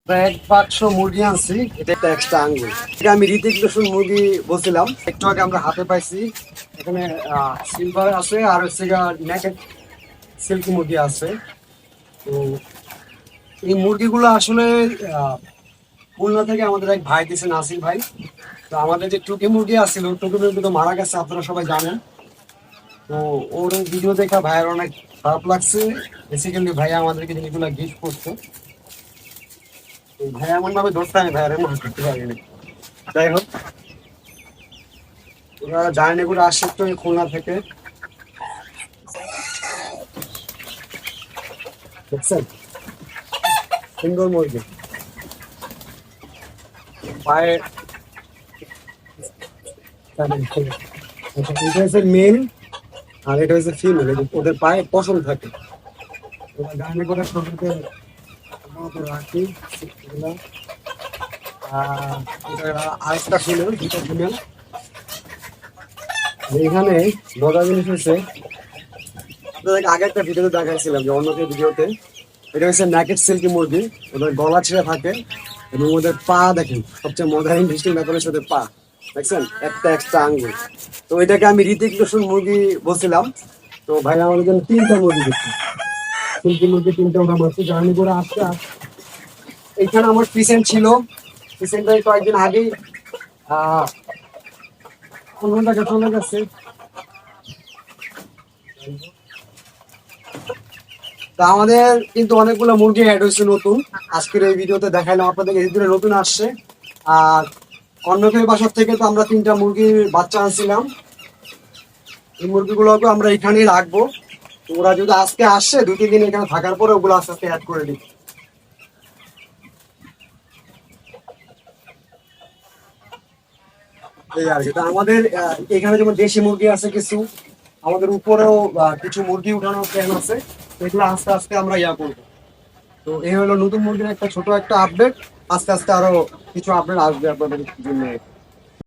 প্রায় 1 বাক্স মুরগি আনছি, এটা একটা এক্সট্রা আঙ্গুর। এটা আমি ঋতিক রোশন মুরগি বলছিলাম, একটু আগে আমরা হাতে পাইছি। এখানে সিলভার আছে আর হচ্ছে নেকেড সিল্কি মুরগি আছে। তো এই মুরগিগুলো আসলে আহ, খুলনা থেকে আমাদের এক ভাই দিয়েছে, নাসির ভাই। তো আমাদের যে টুকি মুরগি আছিল, টুকি মুরগি তো মারা গেছে, আপনারা সবাই জানেন। তো ওর ভিডিও দেখা ভাইয়ের অনেক খারাপ লাগছে। বেসিক্যালি ভাইয়া আমাদেরকে জিনিসগুলো গিফট করছে। তো ভাই এমন ভাবে ধরতে, আমি ভাইয়ার এমন করতে পারিনি। যাই হোক, ওরা জার্নি করে আসছে তো এই খুলনা থেকে, দেখছেন সুন্দর মুরগি। পায়ে এটা হচ্ছে মেল আর এটা হচ্ছে ফিমেল। ওদের পায়ে পশম থাকে। ওরা জার্নি করে ছোটতে রাখি এগুলা। আরেকটা ফিমেল, দুটো ফিমেল। এখানে মজার জিনিস হচ্ছে, আপনাদেরকে আগে একটা ভিডিওতে দেখাচ্ছিলাম যে অন্য ভিডিওতে, এটা হচ্ছে নেকেড সিল্কি মুরগি। ওদের গলা ছিঁড়ে থাকে এবং ওদের পা দেখেন, সবচেয়ে মজার ইন্টারেস্টিং ব্যাপার হচ্ছে ওদের পা। দেখছেন একটা একটা আঙ্গুল। তো এটাকে আমি ঋতিক রোশন মুরগি বলছিলাম। তো ভাই আমাদের জন্য 3টা মুরগি দিচ্ছে, সিল্কি মুরগি 3টা ওরা মারছে জার্নি করে আসতে আসতে। এইখানে আমার পিসেন্ট ছিল, পিসেন্টটা কয়েকদিন আগেই কোন ঘন্টা চলে গেছে। তা আমাদের কিন্তু অনেকগুলো মুরগি অ্যাড হয়েছে নতুন, আজকের এই ভিডিওতে দেখাইলাম আপনাদের। এই দিনে নতুন আসছে। আর অন্য কেউ বাসার থেকে তো আমরা 3টা মুরগির বাচ্চা আনছিলাম। এই মুরগিগুলোকে আমরা এখানেই রাখবো। তো ওরা যদি আজকে আসে 2-3 দিন এখানে থাকার পরে ওগুলো আস্তে আস্তে অ্যাড করে দিই। এই আর কি। তা আমাদের এখানে যেমন দেশি মুরগি আছে কিছু, আমাদের উপরেও কিছু মুরগি উঠানোর প্ল্যান আছে। তো এগুলো আস্তে আস্তে আমরা করবো। তো এই হলো নতুন মুরগির একটা ছোট একটা আপডেট। আস্তে আস্তে আরো কিছু আপডেট আসবে আপনাদের জন্য।